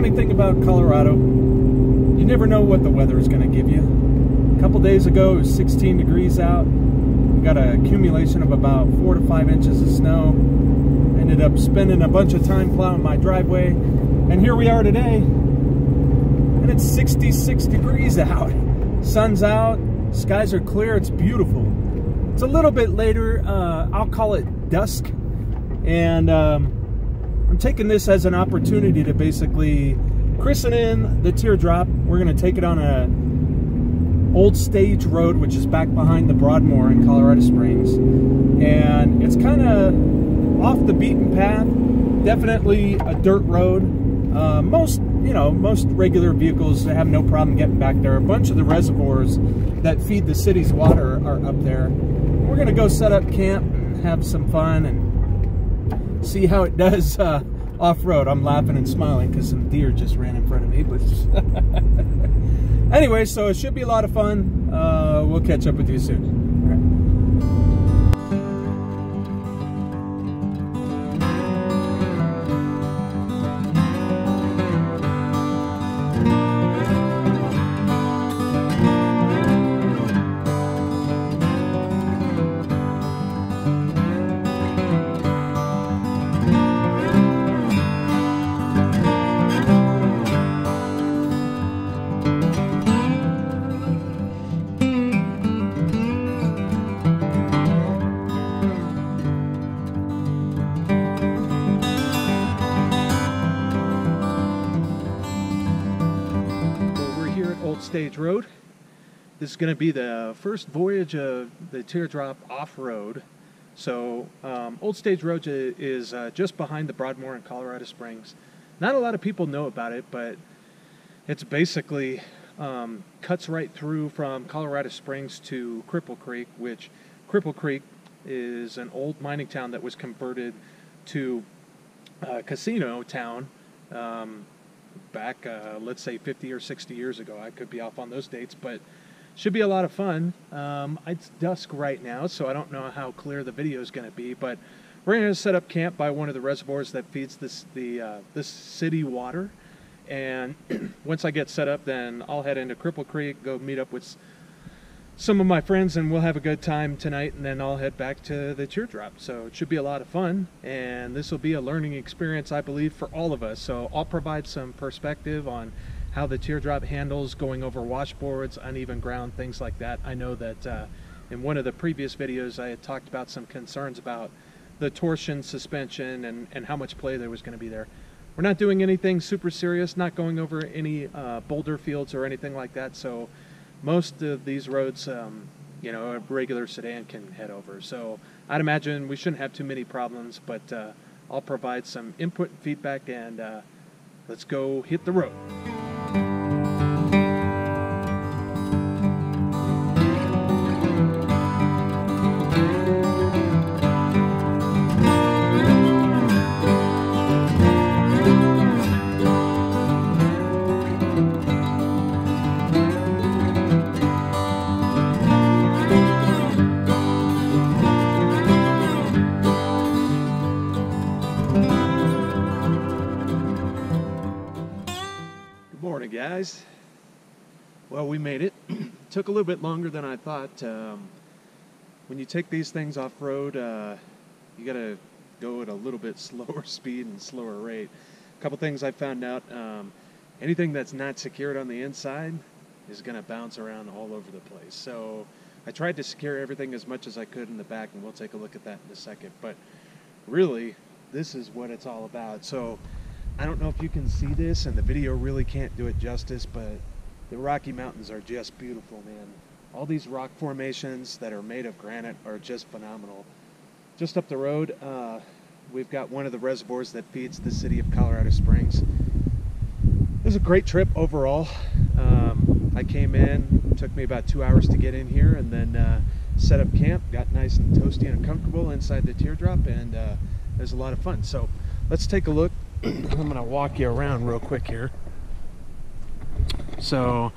funny thing about Colorado, you never know what the weather is going to give you. A couple days ago, it was 16 degrees out. We got an accumulation of about 4 to 5 inches of snow. Ended up spending a bunch of time plowing my driveway. And here we are today. And it's 66 degrees out. Sun's out. Skies are clear. It's beautiful. It's a little bit later. I'll call it dusk. And I'm taking this as an opportunity to basically christen in the teardrop. We're going to take it on a old stage road, which is back behind the Broadmoor in Colorado Springs. And it's kind of off the beaten path. Definitely a dirt road. Most regular vehicles have no problem getting back there. A bunch of the reservoirs that feed the city's water are up there. We're going to go set up camp, have some fun, and see how it does off-road. I'm laughing and smiling because some deer just ran in front of me. But anyway, so it should be a lot of fun. We'll catch up with you soon. All right. Stage road. This is going to be the first voyage of the teardrop off-road. So Old Stage Road is just behind the Broadmoor in Colorado Springs. Not a lot of people know about it, but it's basically cuts right through from Colorado Springs to Cripple Creek, which Cripple Creek is an old mining town that was converted to a casino town back, let's say 50 or 60 years ago. I could be off on those dates, but should be a lot of fun. It's dusk right now, so I don't know how clear the video is going to be, but we're going to set up camp by one of the reservoirs that feeds this city water. And once I get set up, then I'll head into Cripple Creek, go meet up with some of my friends, and we'll have a good time tonight, and then I'll head back to the teardrop. So it should be a lot of fun, and this will be a learning experience, I believe, for all of us. So I'll provide some perspective on how the teardrop handles going over washboards, uneven ground, things like that. I know that in one of the previous videos I had talked about some concerns about the torsion suspension and how much play there was going to be there. We're not doing anything super serious, not going over any boulder fields or anything like that, so most of these roads, a regular sedan can head over. So I'd imagine we shouldn't have too many problems, but I'll provide some input and feedback, and let's go hit the road. Guys, well, we made it. Took a little bit longer than I thought. When you take these things off-road, you gotta go at a little bit slower speed and slower rate. A couple things I found out: anything that's not secured on the inside is gonna bounce around all over the place. So I tried to secure everything as much as I could in the back, and we'll take a look at that in a second. But really, this is what it's all about. So I don't know if you can see this, and the video really can't do it justice, but the Rocky Mountains are just beautiful, man. All these rock formations that are made of granite are just phenomenal. Just up the road, we've got one of the reservoirs that feeds the city of Colorado Springs. It was a great trip overall. I came in, took me about 2 hours to get in here, and then set up camp, got nice and toasty and comfortable inside the teardrop, and it was a lot of fun. So let's take a look. I'm gonna walk you around real quick here. So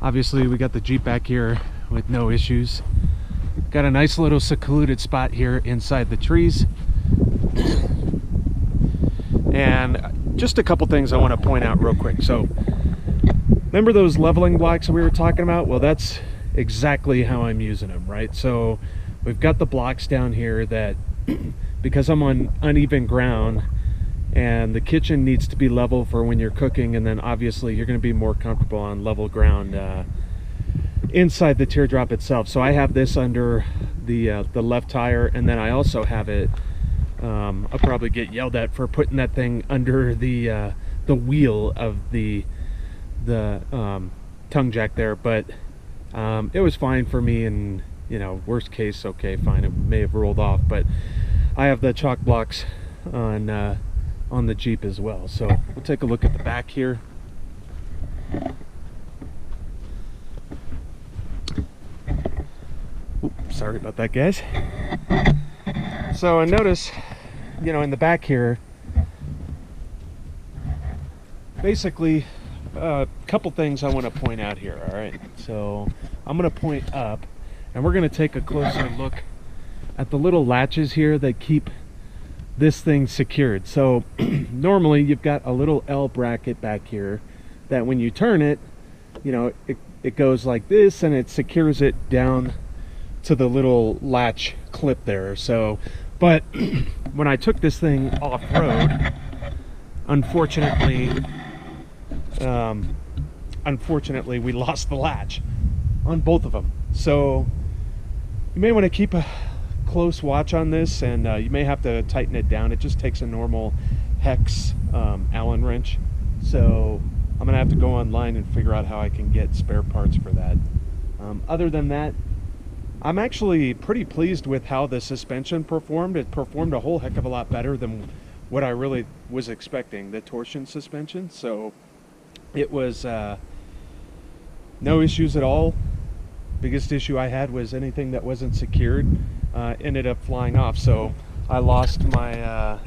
obviously we got the Jeep back here with no issues. Got a nice little secluded spot here inside the trees. And just a couple things I want to point out real quick. So remember those leveling blocks that we were talking about? Well, that's exactly how I'm using them, right? So we've got the blocks down here that, because I'm on uneven ground and the kitchen needs to be level for when you're cooking, and then obviously you're going to be more comfortable on level ground inside the teardrop itself. So I have this under the left tire, and then I also have it, I'll probably get yelled at for putting that thing under the wheel of the tongue jack there, but it was fine for me, and you know, worst case, okay, fine, it may have rolled off. But I have the chalk blocks on the Jeep as well. So we'll take a look at the back here. Oops, sorry about that, guys. So I notice, you know, in the back here, basically a couple things I want to point out here. All right, so I'm going to point up, and we're going to take a closer look at the little latches here that keep this thing secured. So normally you've got a little L bracket back here that when you turn it, you know, it goes like this, and it secures it down to the little latch clip there. So, but when I took this thing off-road, unfortunately we lost the latch on both of them. So you may want to keep a close watch on this, and you may have to tighten it down. It just takes a normal hex Allen wrench. So I'm gonna have to go online and figure out how I can get spare parts for that. Other than that, I'm actually pretty pleased with how the suspension performed. It performed a whole heck of a lot better than what I really was expecting, the torsion suspension. So it was no issues at all. Biggest issue I had was anything that wasn't secured ended up flying off. So I lost my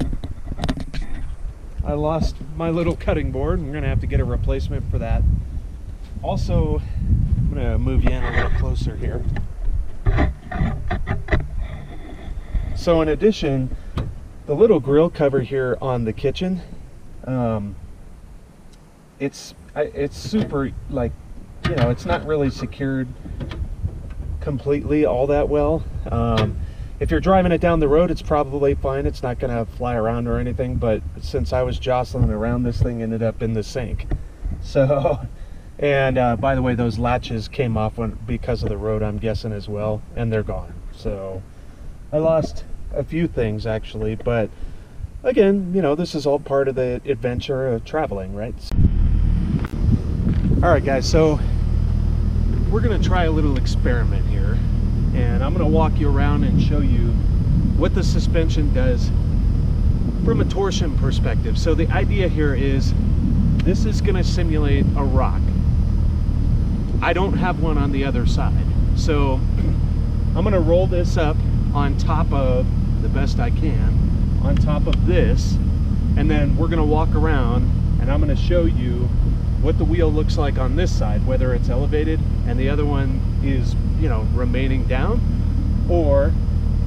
little cutting board. I'm gonna have to get a replacement for that. Also, I'm gonna move you in a little closer here. So in addition, the little grill cover here on the kitchen, it's super, like, you know, it's not really secured completely all that well. If you're driving it down the road, it's probably fine. It's not gonna fly around or anything, but since I was jostling around, this thing ended up in the sink. So, and by the way, those latches came off because of the road, I'm guessing, as well, and they're gone. So I lost a few things actually, but again, you know, this is all part of the adventure of traveling, right? All right, guys, so we're gonna try a little experiment here, and I'm gonna walk you around and show you what the suspension does from a torsion perspective. So the idea here is this is gonna simulate a rock. I don't have one on the other side, so I'm gonna roll this up on top of, the best I can, on top of this, and then we're gonna walk around and I'm gonna show you what the wheel looks like on this side, whether it's elevated and the other one is, you know, remaining down, or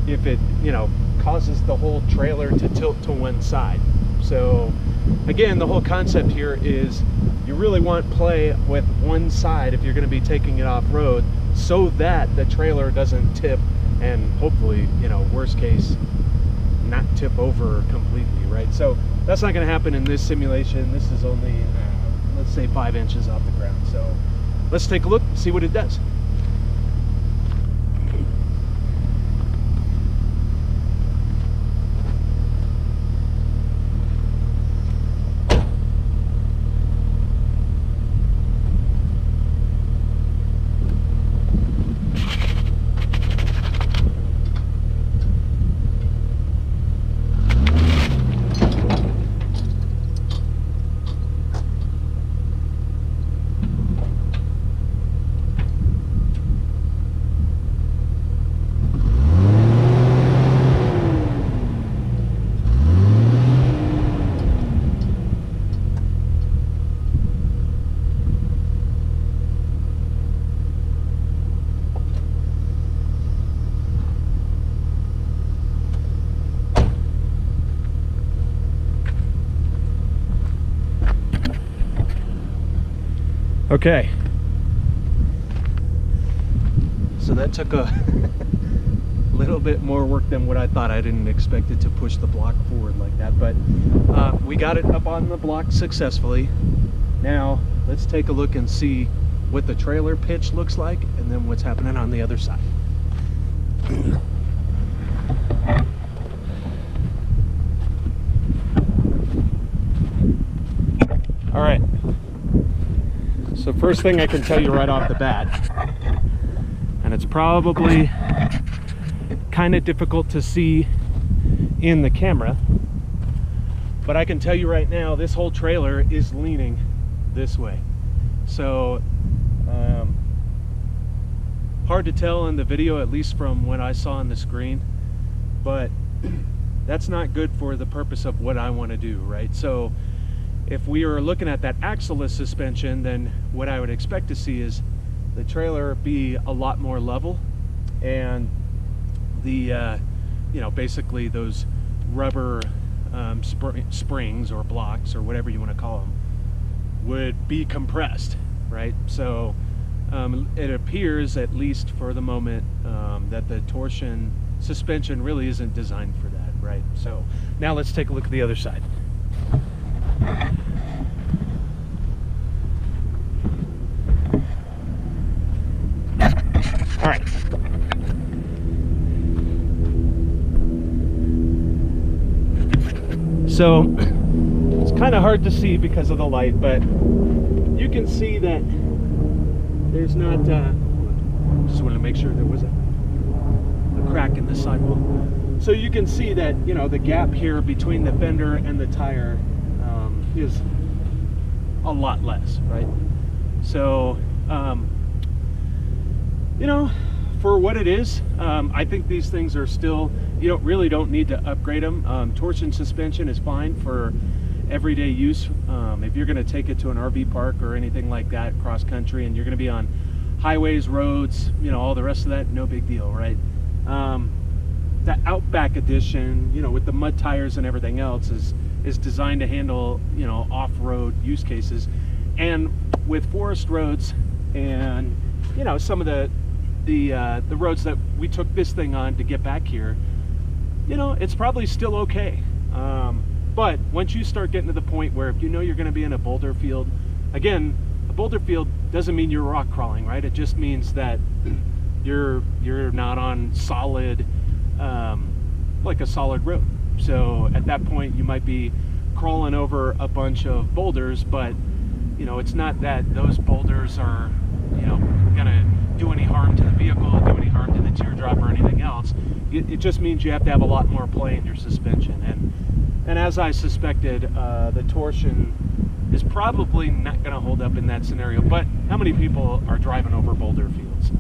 if it, you know, causes the whole trailer to tilt to one side. So again, the whole concept here is you really want play with one side if you're going to be taking it off-road, so that the trailer doesn't tip, and hopefully, you know, worst case, not tip over completely, right? So that's not going to happen in this simulation. This is only let's say 5 inches off the ground. So let's take a look and see what it does. Okay. So that took a little bit more work than what I thought. I didn't expect it to push the block forward like that, but we got it up on the block successfully. Now let's take a look and see what the trailer pitch looks like and then what's happening on the other side. All right, so first thing I can tell you right off the bat, and it's probably kind of difficult to see in the camera, but I can tell you right now, this whole trailer is leaning this way. So hard to tell in the video, at least from what I saw on the screen, but that's not good for the purpose of what I want to do, right? So if we are looking at that axle-less suspension, then what I would expect to see is the trailer be a lot more level, and the you know, basically those rubber springs or blocks or whatever you want to call them would be compressed, right? So it appears, at least for the moment, that the torsion suspension really isn't designed for that, right? So now let's take a look at the other side. All right. So it's kind of hard to see because of the light, but you can see that there's not, just want to make sure there was a crack in the sidewall. So you can see that, you know, the gap here between the fender and the tire is a lot less, right? So, you know, for what it is, I think these things are still, you really don't need to upgrade them. Torsion suspension is fine for everyday use. If you're going to take it to an RV park or anything like that, cross country, and you're going to be on highways, roads, you know, all the rest of that, no big deal, right? The Outback edition, you know, with the mud tires and everything else, is designed to handle, you know, off-road use cases. And with forest roads and, you know, some of the roads that we took this thing on to get back here, you know, it's probably still okay. But once you start getting to the point where, you know, you're going to be in a boulder field, again, a boulder field doesn't mean you're rock crawling, right? It just means that you're not on solid, like a solid road. So at that point, you might be crawling over a bunch of boulders, but, you know, it's not that those boulders are, you know, gonna do any harm to the vehicle, do any harm to the teardrop or anything else. It just means you have to have a lot more play in your suspension. And as I suspected, the torsion is probably not going to hold up in that scenario. But how many people are driving over boulder fields?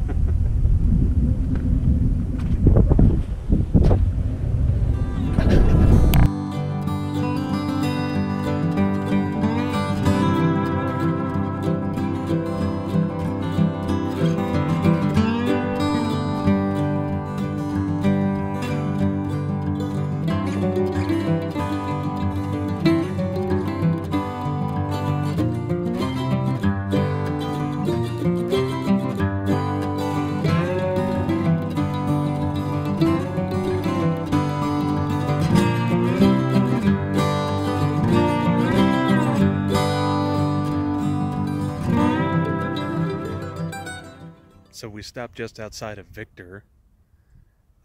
So we stopped just outside of Victor.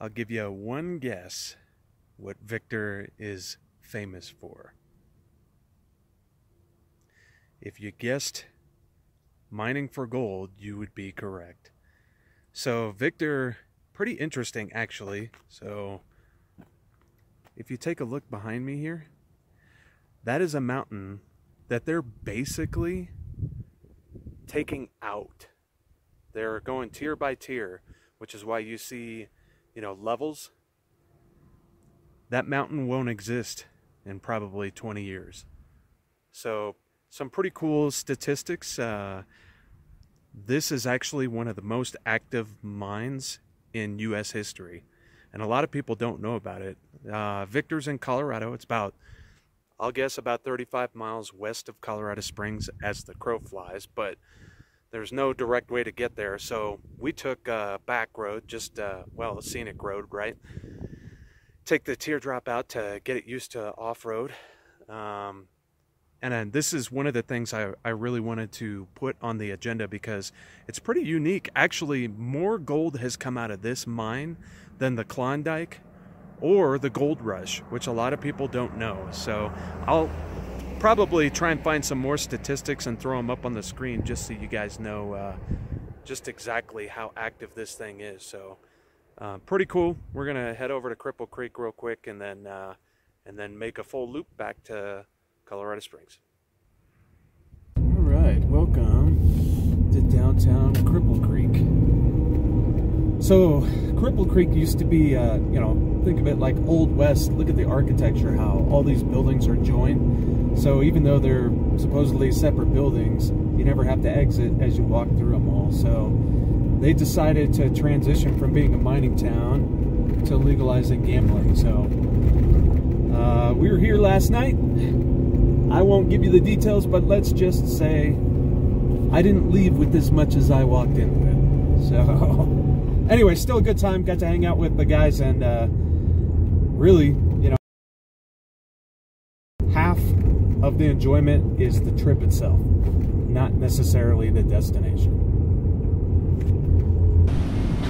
I'll give you one guess what Victor is famous for. If you guessed mining for gold, you would be correct. So Victor, pretty interesting actually. So if you take a look behind me here, that is a mountain that they're basically taking out. They're going tier by tier, which is why you see, you know, levels. That mountain won't exist in probably 20 years. So some pretty cool statistics. This is actually one of the most active mines in U.S. history, and a lot of people don't know about it. Victor's in Colorado. It's about, I'll guess, about 35 miles west of Colorado Springs as the crow flies, but there's no direct way to get there. So we took a back road, just well, a scenic road, right? Take the teardrop out to get it used to off-road. And then this is one of the things I really wanted to put on the agenda because it's pretty unique. Actually, more gold has come out of this mine than the Klondike or the Gold Rush, which a lot of people don't know. So I'll probably try and find some more statistics and throw them up on the screen just so you guys know just exactly how active this thing is. So pretty cool. We're gonna head over to Cripple Creek real quick and then make a full loop back to Colorado Springs. All right, welcome to downtown Cripple Creek. So Cripple Creek used to be, you know, think of it like Old West. Look at the architecture, how all these buildings are joined. So even though they're supposedly separate buildings, you never have to exit as you walk through them all. So they decided to transition from being a mining town to legalizing gambling. So we were here last night. I won't give you the details, but let's just say I didn't leave with as much as I walked in with. So anyway, still a good time. Got to hang out with the guys, and really, you know, half of the enjoyment is the trip itself, not necessarily the destination.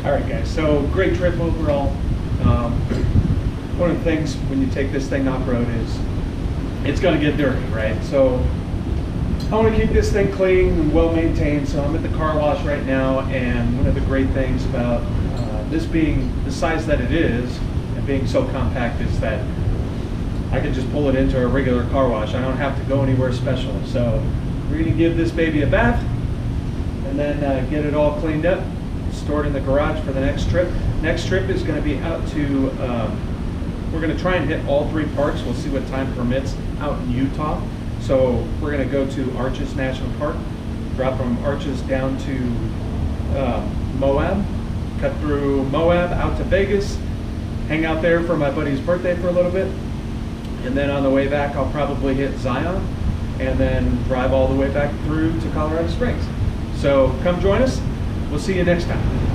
All right, guys, so great trip overall. One of the things when you take this thing off-road is it's going to get dirty, right? So I want to keep this thing clean and well maintained, so I'm at the car wash right now, and one of the great things about this being the size that it is and being so compact is that I can just pull it into a regular car wash. I don't have to go anywhere special. So we're going to give this baby a bath and then get it all cleaned up, stored in the garage for the next trip. Next trip is going to be out to we're going to try and hit all 3 parks. We'll see what time permits out in Utah. So we're going to go to Arches National Park, drop from Arches down to Moab, cut through Moab out to Vegas, hang out there for my buddy's birthday for a little bit, and then on the way back I'll probably hit Zion and then drive all the way back through to Colorado Springs. So come join us. We'll see you next time.